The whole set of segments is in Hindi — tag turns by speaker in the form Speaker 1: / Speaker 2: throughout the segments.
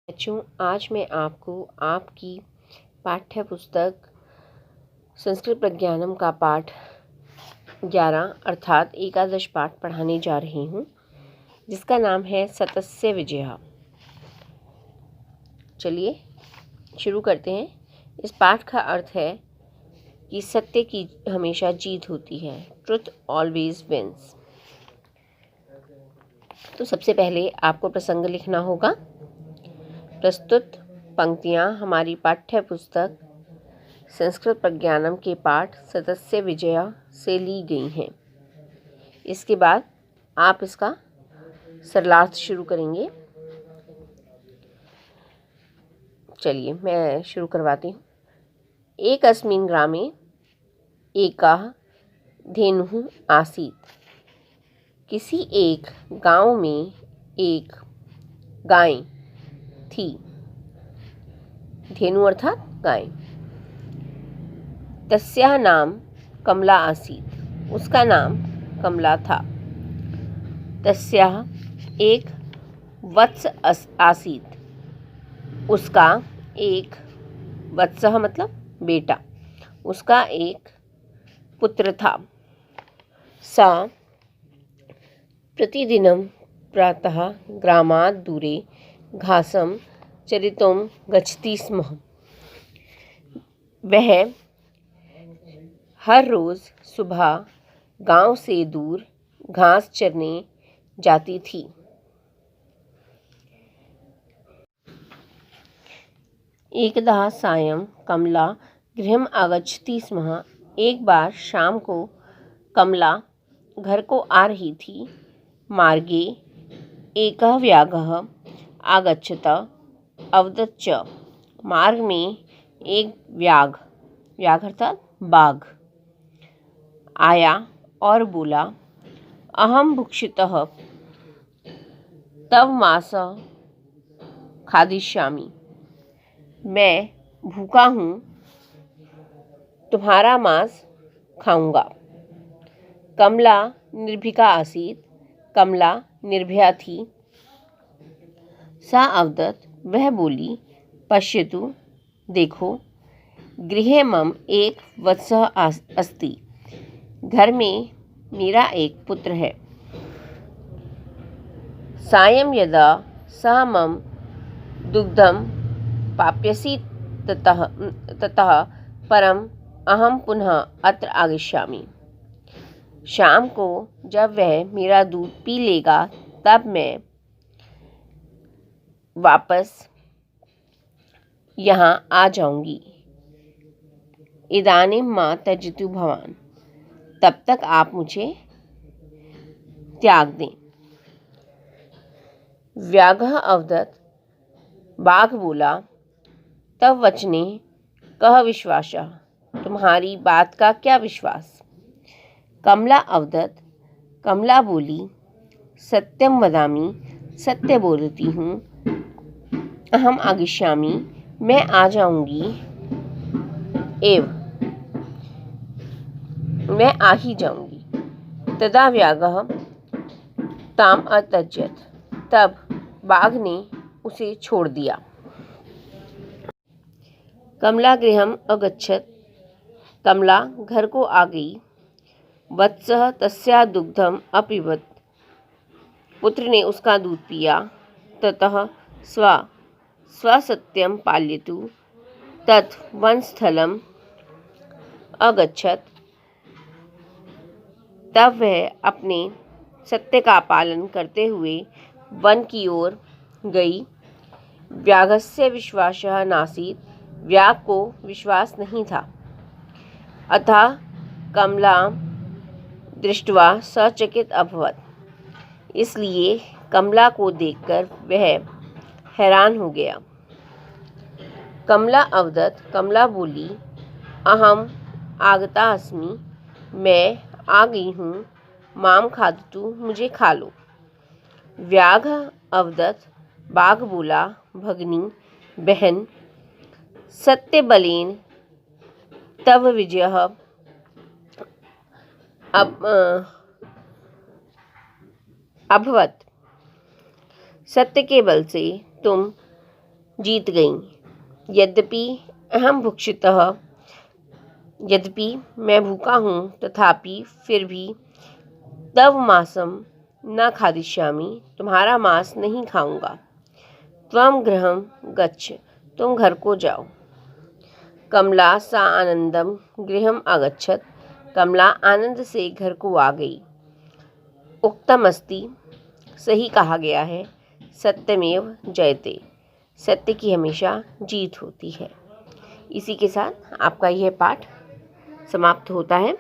Speaker 1: बच्चों, आज मैं आपको आपकी पाठ्य पुस्तक संस्कृत प्रज्ञानम का पाठ 11 अर्थात एकादश पाठ पढ़ाने जा रही हूँ, जिसका नाम है सतस्य विजयः। चलिए शुरू करते हैं। इस पाठ का अर्थ है कि सत्य की हमेशा जीत होती है, ट्रुथ ऑलवेज विंस। तो सबसे पहले आपको प्रसंग लिखना होगा। प्रस्तुत पंक्तियाँ हमारी पाठ्य पुस्तक संस्कृत प्रज्ञानम के पाठ सतस्य विजय से ली गई हैं। इसके बाद आप इसका सरलार्थ शुरू करेंगे। चलिए मैं शुरू करवाती हूँ। एकस्मिन् ग्रामे एकः धेनुः आसीत्। किसी एक गांव में एक गाय थी। धेनु अर्थात गाय। तस्याः नाम कमला आसीत्। उसका नाम कमला था। तस्याः एक वत्स आसीत्। उसका एक वत्सः मतलब बेटा। उसका एक पुत्र था। सा प्रतिदिनं प्रातः ग्रामात् दूरे घासं चरितुं गच्छति स्म। वह हर रोज़ सुबह गांव से दूर घास चरने जाती थी। एकदा सायं कमला गृहम् आगच्छति स्म। एक बार शाम को कमला घर को आ रही थी। मार्गे एकः व्याघ्रः आगच्छत् अवदत् च। मार्ग में एक व्याघ्र अर्थात बाघ आया और बोला, अहम भुक्षितः तव मांस खादिष्यामि। मैं भूखा हूँ, तुम्हारा मांस खाऊंगा। कमला निर्भीका आसीत्। कमला निर्भया थी। सा अवदत्, वह बोली, पश्यतु, देखो, गृहे मम एक वत्सः अस्ति। घर में मेरा एक पुत्र है। सायं यदा सः मम दुग्धं पाप्यसि ततः परम अहम पुनः अत्र आगच्छामि। शाम को जब वह मेरा दूध पी लेगा, तब मैं वापस यहाँ आ जाऊंगी। इदानीं मा त्यजतु भवान्। तब तक आप मुझे त्याग दें। व्याघ्रः अवदत्, बाघ बोला, तव वचने कः विश्वासः। तुम्हारी बात का क्या विश्वास। कमला अवदत्, कमला बोली, सत्यम वदामि, सत्य बोलती हूँ। अहम आगच्छामि, मैं आ जाऊंगी। मैं आ ही जाऊंगी। तदा व्याघ्रः ताम अत्यजत्। तब बाघ ने उसे छोड़ दिया। कमला गृहम् अगच्छत्। कमला घर को आ गई। वत्सः तस्याः दुग्धम् अपिबत्। पुत्र ने उसका दूध पिया। ततः स्वसत्यं पालयतु तत् वनस्थलम् अगच्छत्। तब वह अपने सत्य का पालन करते हुए वन की ओर गई। व्याघ्रस्य विश्वासः नासीत्। व्याघ्र को विश्वास नहीं था। अतः कमला दृष्ट्वा सचकित अभवत्। इसलिए कमला को देखकर वह हैरान हो गया। कमला अवदत्, कमला बोली, अहम आगता अस्मि, मैं आ गई हूँ। माम खादतु, मुझे खा लो। व्याघ्र अवदत्, बाघ बोला, भगिनी, बहन, सत्य बलेन तव विजयः अभवत्। सत्य के बल से तुम जीत गईं। यद्यपि मैं भूखा हूँ, तथापि फिर भी तव मांसम न खादिष्यामि, तुम्हारा मांस नहीं खाऊंगा। त्वं गृहं गच्छ, तुम घर को जाओ। कमला सा आनंदम गृहम आगच्छत, कमला आनंद से घर को आ गई। उक्तम अस्ति, सही कहा गया है। सत्यमेव जयते, सत्य की हमेशा जीत होती है। इसी के साथ आपका यह पाठ समाप्त होता है।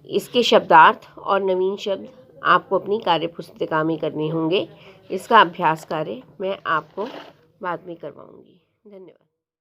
Speaker 1: इसके शब्दार्थ और नवीन शब्द आपको अपनी कार्य पुस्तिका में करने होंगे। इसका अभ्यास कार्य मैं आपको बाद में करवाऊंगी। धन्यवाद।